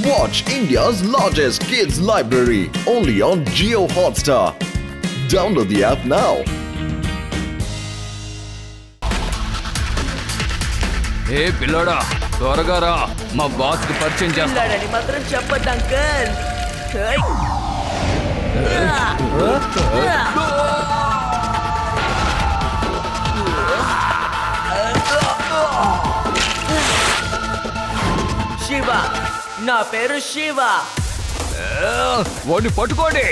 Watch India's largest kids library only on Jio Hotstar. Download the app now. ఏ పిల్లోడా త్వరగా రా, మా boss కి పరిచయం చేస్తా. పిల్లాడని మాత్రం చెప్పొద్దు అంకుల్. శివ, నా పేరు శివ. వాడిని పట్టుకోండి.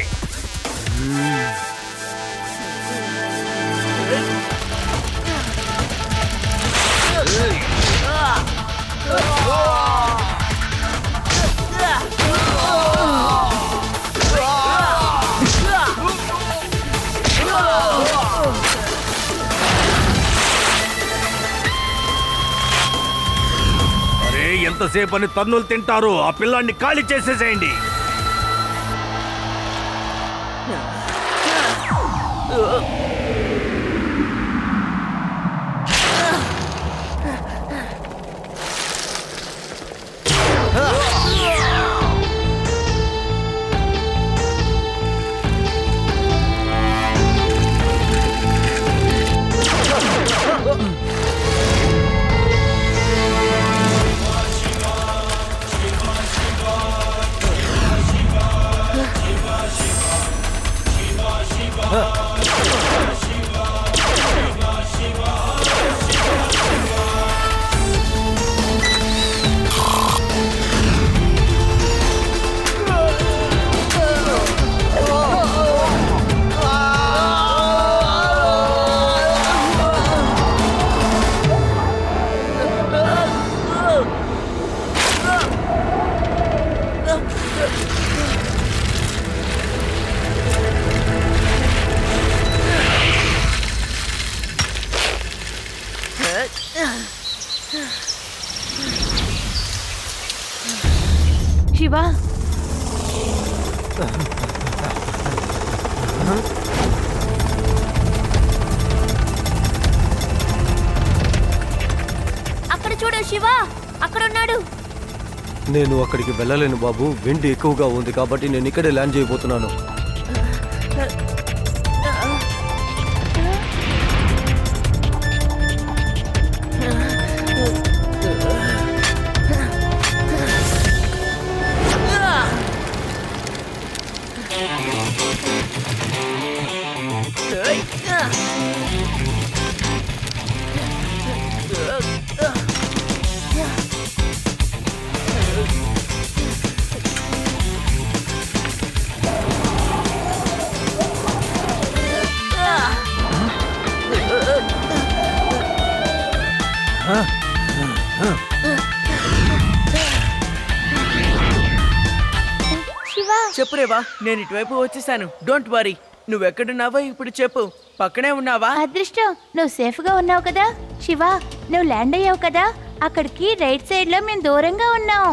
అరే ఎంతసేపు అని తన్నులు తింటారు, ఆ పిల్లాన్ని ఖాళీ చేసేసేయండి. శివ, అక్కడ చూడు శివ, అక్కడ ఉన్నాడు. నేను అక్కడికి వెళ్ళలేను బాబు, విండ్ ఎక్కువగా ఉంది కాబట్టి నేను ఇక్కడే ల్యాండ్ చేయబోతున్నాను. శివ, చెప్పు రేవా, నేను ఇటువైపు వచ్చేసాను. Don't worry. నువ్వెక్కడున్నావో ఇప్పుడు చెప్పు. పక్కనే ఉన్నావా? అదృష్టం, నువ్వు సేఫ్ గా ఉన్నావు కదా. శివ, నువ్వు ల్యాండ్ అయ్యావు కదా, అక్కడికి రైట్ సైడ్ లో మేము దూరంగా ఉన్నాం.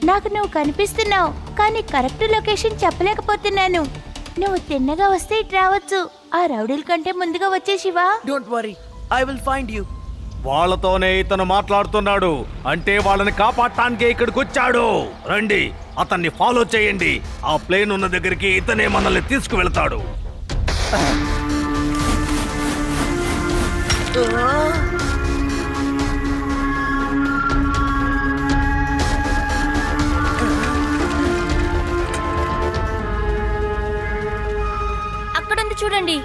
నాకు నువ్వు కనిపిస్తున్నావు, కానీ కరెక్ట్ లొకేషన్ చెప్పలేకపోతున్నాను. నువ్వు తిన్నగా వస్తే ఇటు రావచ్చు. ఆ రౌడీల కంటే ముందుగా వచ్చే Shiva. Don't worry, I will find you. వాళ్ళతోనే ఇతను మాట్లాడుతున్నాడు, అంటే వాళ్ళని కాపాడటానికే ఇక్కడికి వచ్చాడు. రండి, అతన్ని ఫాలో చేయండి. ఆ ప్లేన్ ఉన్న దగ్గరికి ఇతనే మనల్ని తీసుకువెళ్తాడు. అక్కడుంది చూడండి.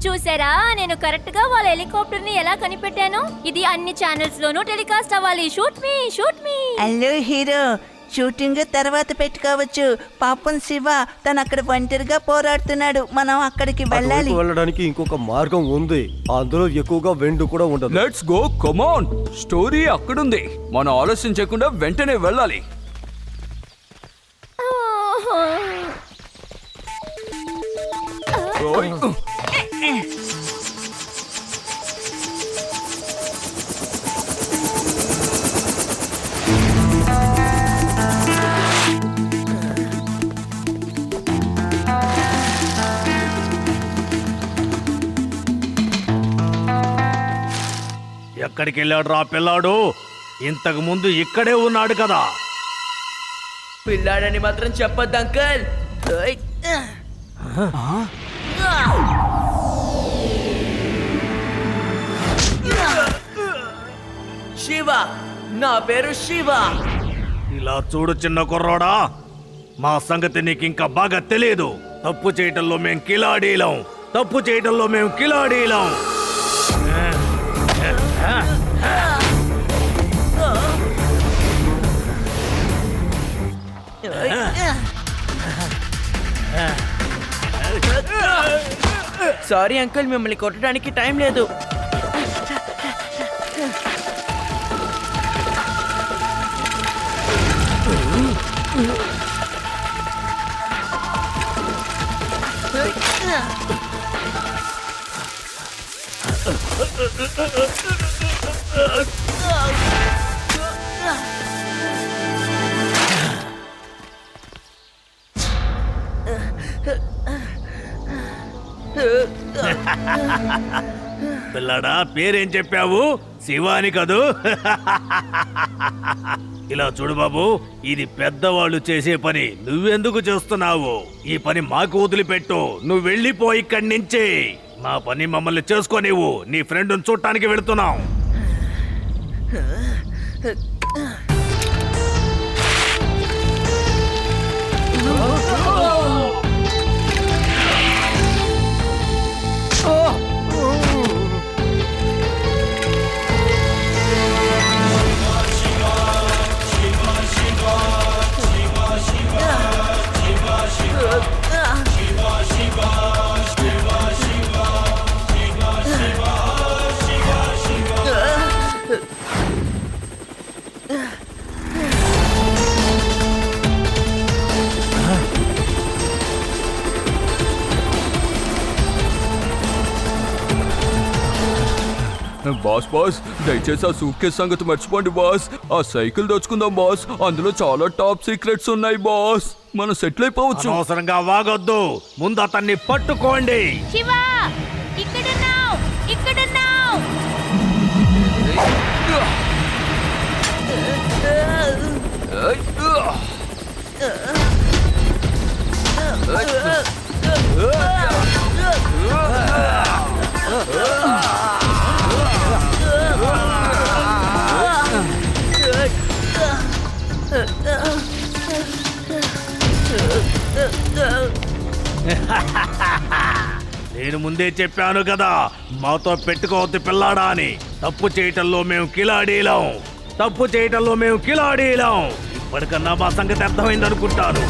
చూసారా, నేను కరెక్ట్ గా వాళ్ళ హెలికాప్టర్ ని ఎలా కనిపెట్టాను? ఇది అన్ని ఛానల్స్ లోనూ టెలికాస్ట్ అవ్వాలి. షూట్ మీ, షూట్ మీ. హలో హీరో, షూటింగ్ తర్వాత పెట్టుకోవచ్చు. పాపం శివ తను అక్కడ ఒంటరిగా పోరాడుతున్నాడు. మనం అక్కడికి వెళ్ళాలి. అటువైపు వెళ్ళడానికి ఇంకొక మార్గం ఉంది, అందులో ఎక్కువగా విండ్ కూడా ఉండదు. Let's go, come on. Story అక్కడుంది, మనం ఆలోచించకుండా వెంటనే వెళ్ళాలి. ఎక్కడికి వెళ్ళాడు రా పిల్లాడు? ఇంతకు ముందు ఇక్కడే ఉన్నాడు కదా. పిల్లాడని మాత్రం చెప్పొద్దు అంకుల్. ఓయ్. శివ, నా పేరు శివ. ఇలా చూడు చిన్న కుర్రోడా, మా సంగతి నీకు ఇంకా బాగా తెలియదు. తప్పు చేయటంలో మేం కిలాడీలం, తప్పు చేయటంలో మేం కిలాడీలం. సారీ అంకుల్, మిమ్మల్ని కొట్టడానికి టైం లేదు. పిల్లడా, పేరేం చెప్పావు? శివాని కదూ? ఇలా చూడు బాబు, ఇది పెద్దవాళ్ళు చేసే పని. నువ్వెందుకు చేస్తున్నావు? ఈ పని మాకు వదిలిపెట్టు. నువ్వు వెళ్ళిపో ఇక్కడి నుంచి. మా పని మమ్మల్ని చేసుకోనివ్వు. నీ ఫ్రెండ్ని చూడటానికి వెళుతున్నాం. బాస్ దయచేసి ఆ సూట్ కేసు సంగతి మర్చిపోండి బాస్. ఆ సైకిల్ దోచుకుందాం బాస్. అందులో చాలా టాప్ సీక్రెట్స్ ఉన్నాయి బాస్. మనం సెటిల్ అయిపోవచ్చు. అనవసరంగా వాగొద్దు. ముందు అతన్ని పట్టుకోండి. శివ, ఇక్కడున్నావు, ఇక్కడున్నావు. నేను ముందే చెప్పాను కదా, మాతో పెట్టుకోవద్దు పిల్లాడా అని. తప్పు చేయటంలో మేము కిలాడీలం, తప్పు చేయటంలో మేము కిలాడీలం. ఇప్పటికన్నా మా సంగతి అర్థమైంది అనుకుంటాను.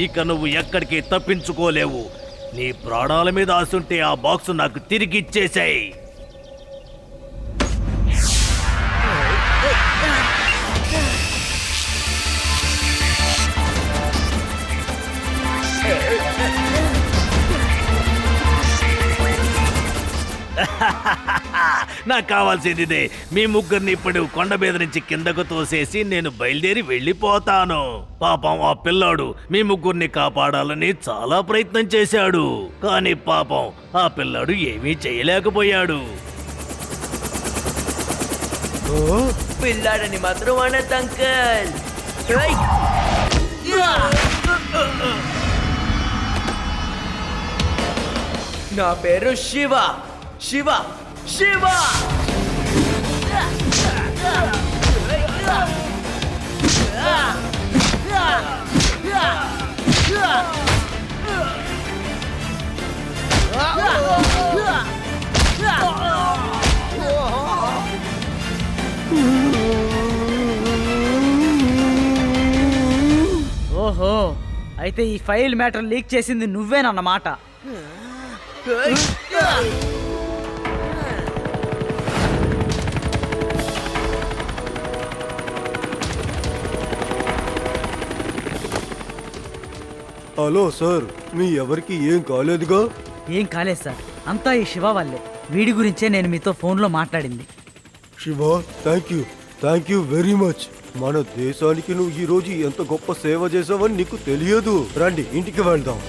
ఇక నువ్వు ఎక్కడికి తప్పించుకోలేవు. నీ ప్రాణాల మీద ఆశుంటే ఆ బాక్స్ నాకు తిరిగి ఇచ్చేసాయి. నాకు కావాల్సింది ఇదే. మీ ముగ్గురిని ఇప్పుడు కొండ మీద నుంచి కిందకు తోసేసి నేను బయలుదేరి వెళ్ళిపోతాను. పాపం ఆ పిల్లాడు మీ ముగ్గురిని కాపాడాలని చాలా ప్రయత్నం చేశాడు. కానీ పాపం ఆ పిల్లాడు ఏమీ చేయలేకపోయాడు. పిల్లాడని మాత్రం అనద్దు అంకుల్. ఓయ్. నా పేరు శివ. శివ, శివ. ఓహో, అయితే ఈ ఫైల్ మ్యాటర్ లీక్ చేసింది నువ్వేనన్నమాట. హలో సార్, మీ ఎవరికి ఏం కాలేదుగా? ఏం కాలేదు సార్, అంతా ఈ శివ వల్లే. వీడి గురించే నేను మీతో ఫోన్లో మాట్లాడింది. Shiva, thank you. Thank you very much. మన దేశానికి నువ్వు ఈ రోజు ఎంత గొప్ప సేవ చేసావని నీకు తెలియదు. రండి ఇంటికి వెళ్దాం.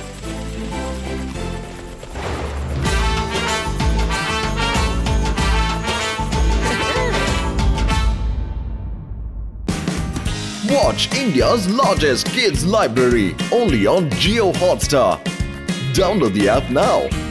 Watch India's largest kids library only on Geo Hotstar. Download the app now.